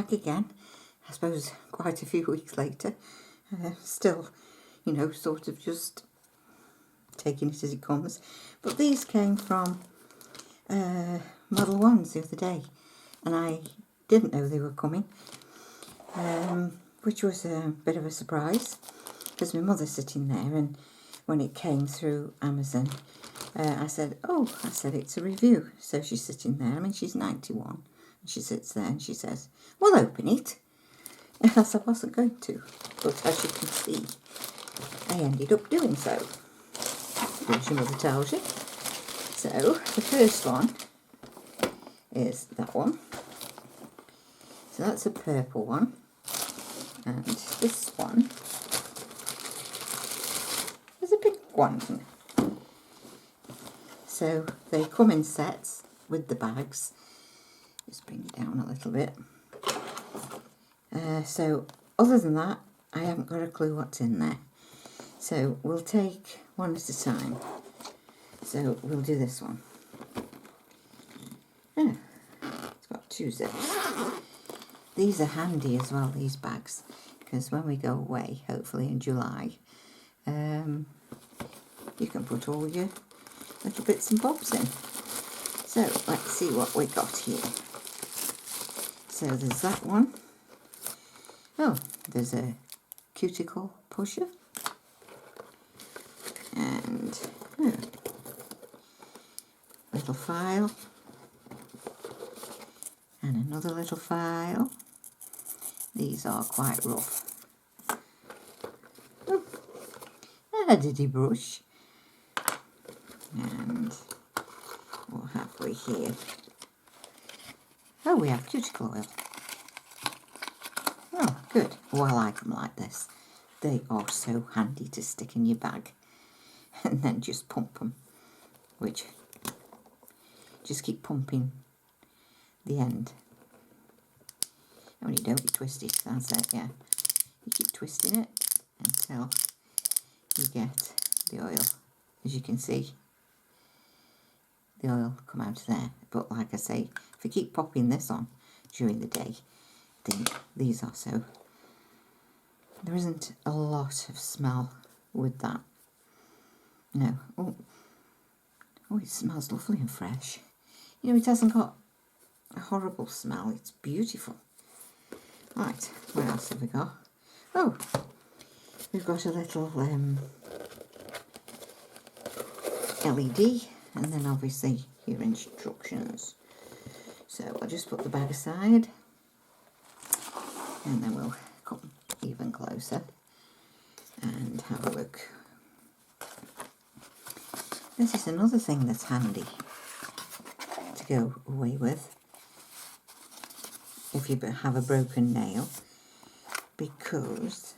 back again, I suppose quite a few weeks later. Still, you know, sort of just taking it as it comes. But these came from Modelones the other day, and I didn't know they were coming, which was a bit of a surprise, because my mother's sitting there, and when it came through Amazon, I said, it's a review. So she's sitting there, I mean, she's 91, and she sits there and she says, well, open it. As I wasn't going to, but as you can see, I ended up doing so. Which your mother tells you. So, the first one is that one. So that's a purple one. And this one is a pink one. So, they come in sets with the bags. Just bring it down a little bit. So, other than that, I haven't got a clue what's in there. So, we'll take one at a time. So, we'll do this one. Oh, it's got 2 zips. These are handy as well, these bags, because when we go away, hopefully in July, you can put all your little bits and bobs in. So, let's see what we got here. So, there's that one. Oh, there's a cuticle pusher. And little file. And another little file. These are quite rough. Oh, a diddy brush. And what have we here? Oh, we have cuticle oil. Oh, good. Oh, I like them like this. They are so handy to stick in your bag and then just pump them, which just keep pumping the end. Only don't be twisted, that's it, yeah. You keep twisting it until you get the oil. As you can see, the oil come out of there. But like I say, if you keep popping this on during the day, then these are so... There isn't a lot of smell with that. No. Oh, it smells lovely and fresh. You know, it hasn't got a horrible smell. It's beautiful. Right, what else have we got? Oh, we've got a little LED, and then obviously your instructions. So I'll just put the bag aside, and then we'll come even closer and have a look. This is another thing that's handy to go away with if you have a broken nail, because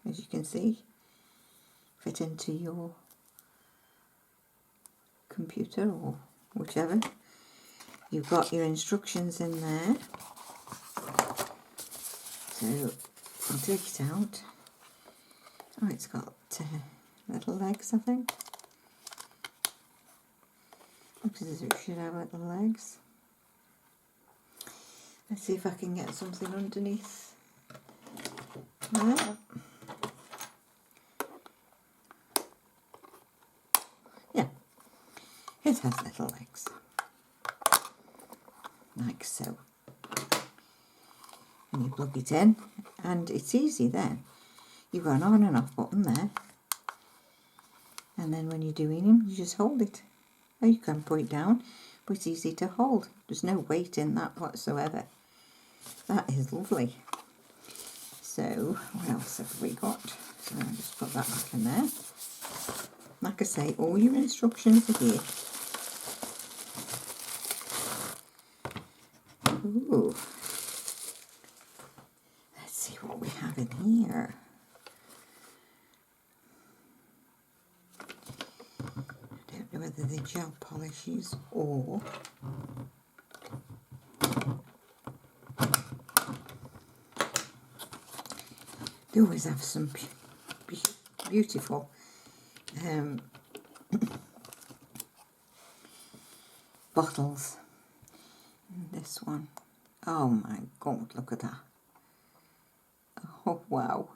as you can see, fit into your computer or whichever. You've got your instructions in there. So I'll take it out. Oh, it's got little legs, I think. Looks as if it should have little legs. Let's see if I can get something underneath there. Yeah, it has little legs, like so. And you plug it in, and it's easy then. You've got an on and off button there, and then when you're doing them, you just hold it. Or you can put it down, but it's easy to hold. There's no weight in that whatsoever. That is lovely. So, what else have we got? So I'll just put that back in there. Like I say, all your instructions are here. Ooh. Let's see what we have in here. I don't know whether they're gel polishes or... They always have some beautiful bottles. And this one, oh my God, look at that. Oh wow.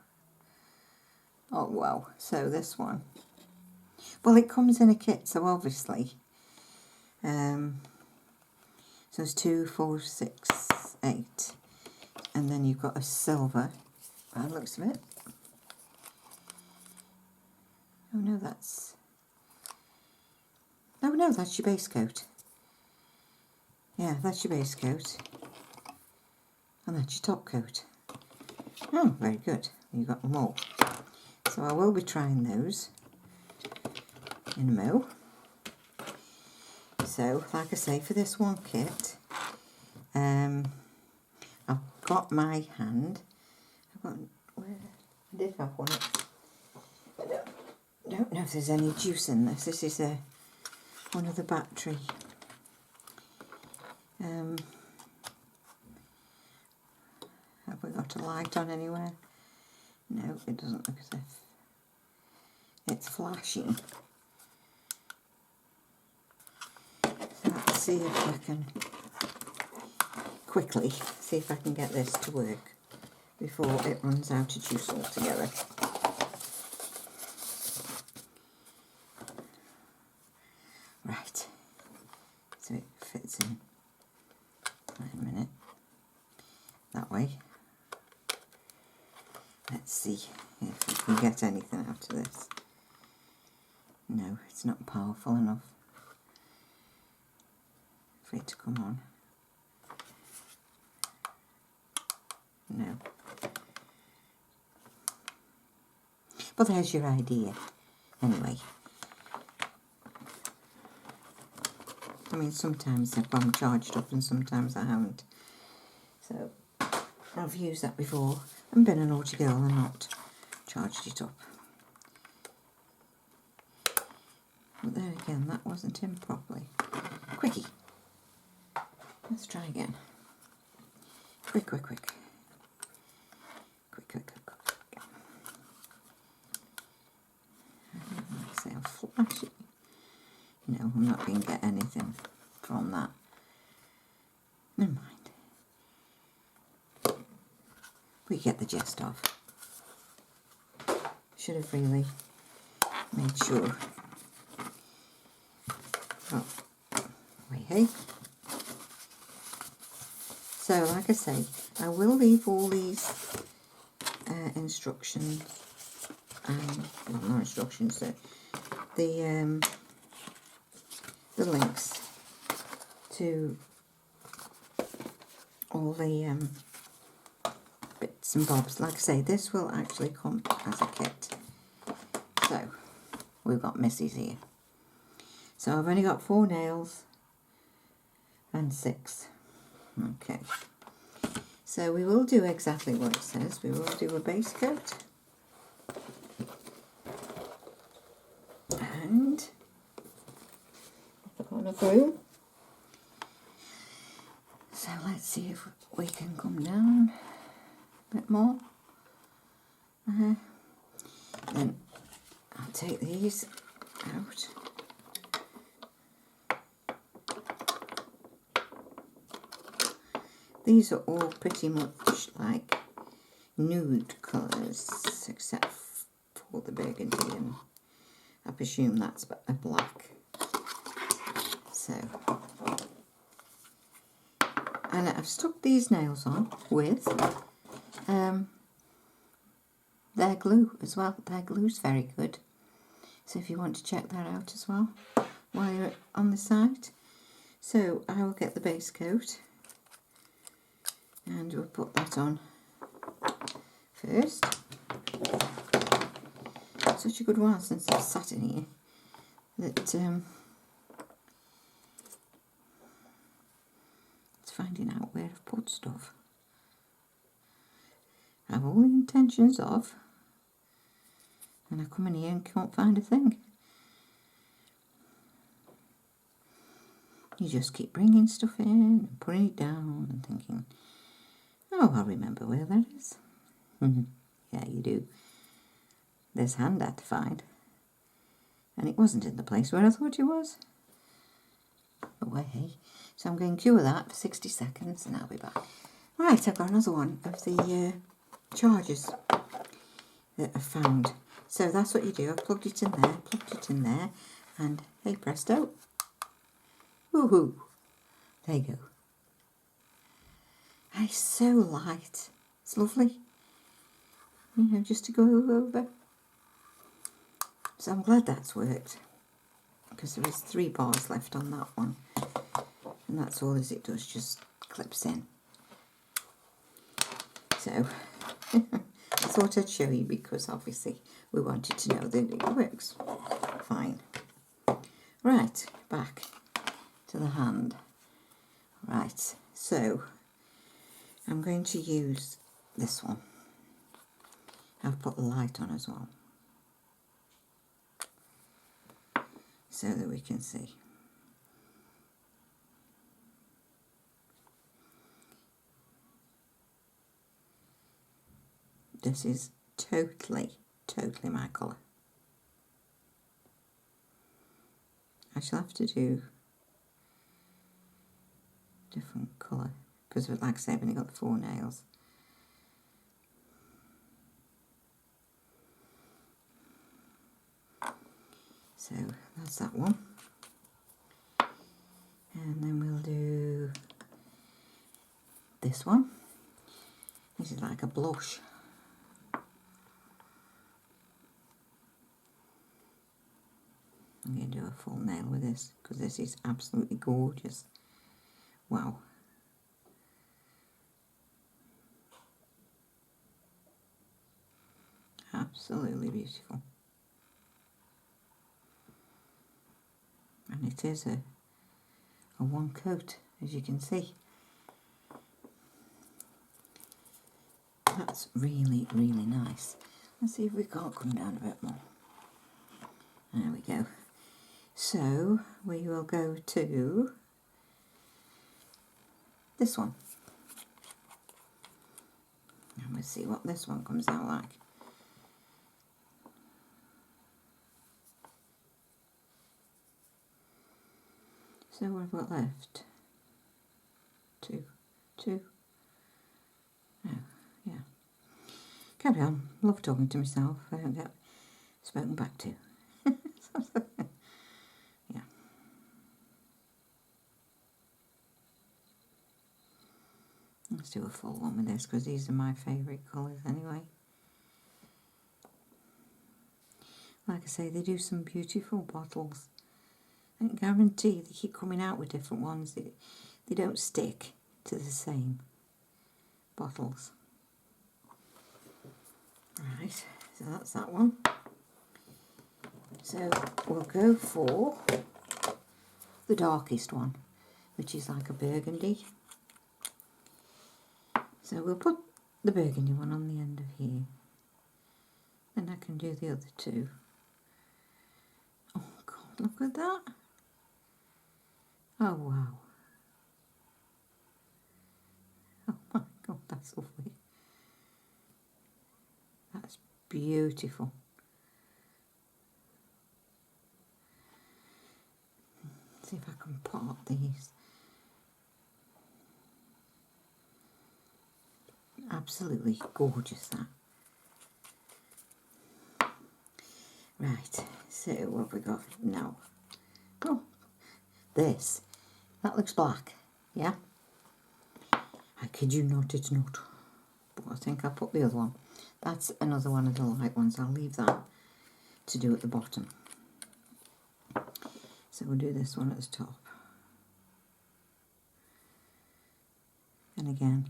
Oh wow. So this one. Well, it comes in a kit, so obviously. So it's 2, 4, 6, 8. And then you've got a silver, by the looks of it. Oh no, that's... Oh no, that's your base coat. Yeah, that's your base coat. And that's your top coat. Oh, very good. You've got them all. So I will be trying those in a mo. So, like I say, for this one kit, I've got my hand. Where I did have one. I don't know if there's any juice in this. This is one of the battery. Have we got a light on anywhere? No, it doesn't look as if it's flashing. So let's see if I can quickly see if I can get this to work before it runs out of juice altogether. Right, so it fits in. Wait a minute. That way. Let's see if we can get anything out of this. No, it's not powerful enough for it to come on. No. But there's your idea. Anyway. I mean, sometimes I've got them charged up and sometimes I haven't. So, I've used that before and been a naughty girl and not charged it up. But there again, that wasn't in properly. Quickie. Let's try again. Quick, quick, quick. Quick, quick, quick, quick. Like I say, I'll flash it. No, I'm not going to get anything from that. Never mind. We get the gist of. Should have really made sure. Oh, wait, hey. So, like I say, I will leave all these instructions, well, not instructions, the links to all the bits and bobs. Like I say, this will actually come as a kit. So, we've got Missy's here. So I've only got 4 nails and 6. Okay. So we will do exactly what it says. We will do a base coat. And I've got a glue. So let's see if we can come down a bit more. Then I'll take these out. These are all pretty much like nude colours, except for the burgundy, and I presume that's a black. So, and I've stuck these nails on with their glue as well. Their glue's very good. So if you want to check that out as well while you're on the site. So I will get the base coat. And we'll put that on first. It's such a good while since I've sat in here that it's finding out where I've put stuff. I have all the intentions of, and I come in here and can't find a thing. You just keep bringing stuff in and putting it down and thinking, oh, I'll remember where that is. Yeah, you do. This hand I had to find. And it wasn't in the place where I thought it was. Away. So I'm going to cure that for 60 seconds and I'll be back. Right, I've got another one of the chargers that I've found. So that's what you do. I've plugged it in there, and hey presto, woohoo, there you go. And it's so light, it's lovely, you know, just to go over. So I'm glad that's worked, because there is 3 bars left on that one, and that's all as it does, just clips in. So I thought I'd show you, because obviously we wanted to know that it works fine. Right, back to the hand. Right, so I'm going to use this one. I've put the light on as well, so that we can see. This is totally my colour. I shall have to do different colour, because like I say, I've only got the 4 nails. So that's that one. And then we'll do this one. This is like a blush. I'm going to do a full nail with this, because this is absolutely gorgeous. Wow. Absolutely beautiful. And it is a one coat, as you can see. That's really nice. Let's see if we can't come down a bit more. There we go. So we will go to this one, and we'll see what this one comes out like. So what have we got left? Two. Oh, yeah. Carry on. Love talking to myself. I don't get spoken back to. Yeah. Let's do a full one with this, because these are my favourite colours anyway. Like I say, they do some beautiful bottles. I can guarantee they keep coming out with different ones. They don't stick to the same bottles. Right, so that's that one. So we'll go for the darkest one, which is like a burgundy. So we'll put the burgundy one on the end of here. Then I can do the other 2. Oh God, look at that. Oh wow. Oh my God, that's lovely. That's beautiful. See if I can part these. Absolutely gorgeous, that. Right, so what have we got now? Oh, this. That looks black, yeah? I kid you not, it's not. But I think I'll put the other one. That's another one of the light ones. I'll leave that to do at the bottom. So we'll do this one at the top. And again,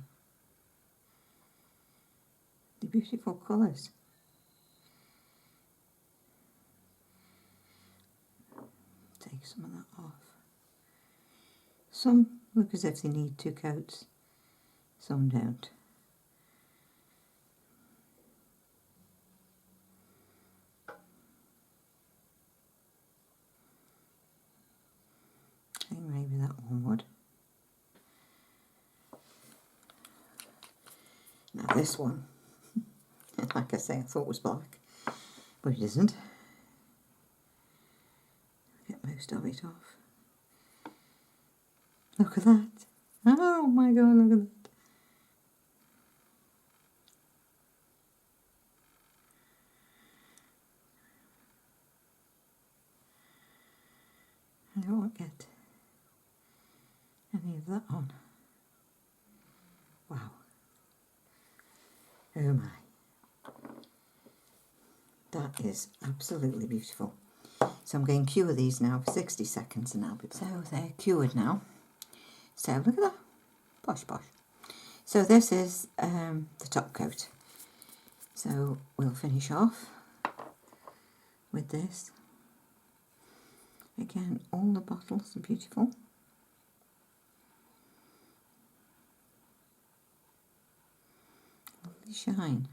the beautiful colours. Take some of that off. Some look as if they need 2 coats, some don't. I think maybe that one would. Now this one, like I say, I thought was black, but it isn't. Get most of it off. Look at that. Oh my God, look at that. I won't get any of that on. Wow. Oh my. That is absolutely beautiful. So I'm going to cure these now for 60 seconds and I'll be back. So they're cured now. So look at that. Posh posh. So this is the top coat. So we'll finish off with this. Again, all the bottles are beautiful. Lovely shine.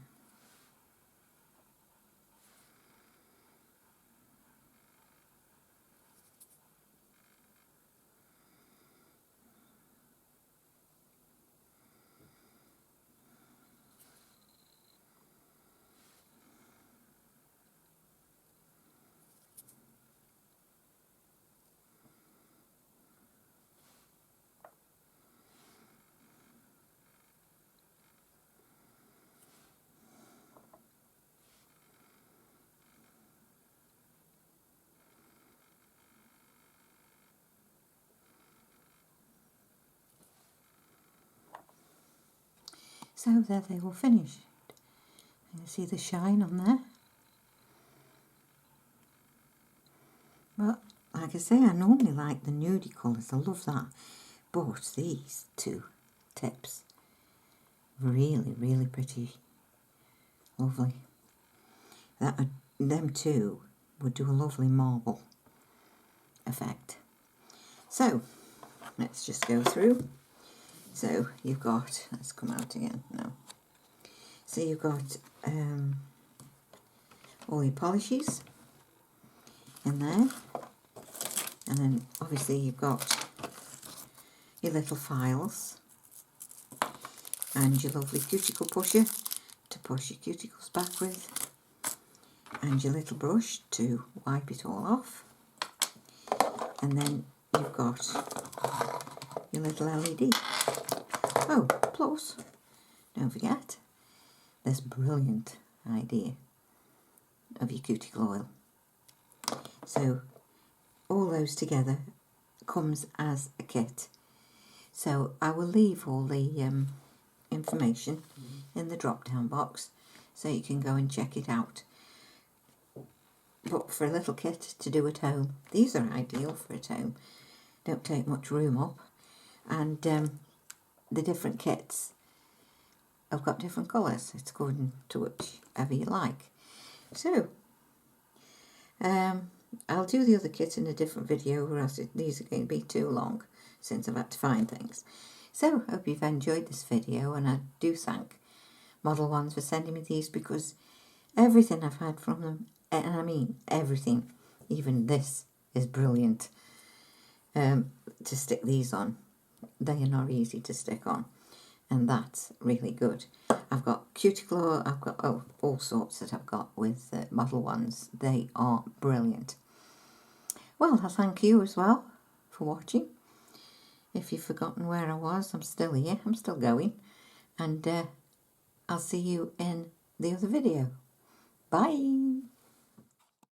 So there they all finished. You can see the shine on there. But like I say, I normally like the nudie colours, I love that. But these two tips, really, really pretty. Lovely. Them two would do a lovely marble effect. So, let's just go through. So you've got, let's come out again now. So you've got all your polishes in there, and then obviously you've got your little files and your lovely cuticle pusher to push your cuticles back with, and your little brush to wipe it all off, and then you've got your little LED. Oh, plus, don't forget this brilliant idea of your cuticle oil. So all those together comes as a kit. So I will leave all the information in the drop down box so you can go and check it out. But for a little kit to do at home, these are ideal for at home. Don't take much room up, and the different kits have got different colours. It's according to whichever you like. So I'll do the other kit in a different video, or else these are going to be too long since I've had to find things. So I hope you've enjoyed this video, and I do thank Modelones for sending me these, because everything I've had from them, and I mean everything, even this is brilliant to stick these on. They are not easy to stick on, and that's really good. I've got cuticle oil, I've got all sorts that I've got with Modelones. They are brilliant. Well, I thank you as well for watching. If you've forgotten where I was, I'm still here, I'm still going, and I'll see you in the other video. Bye!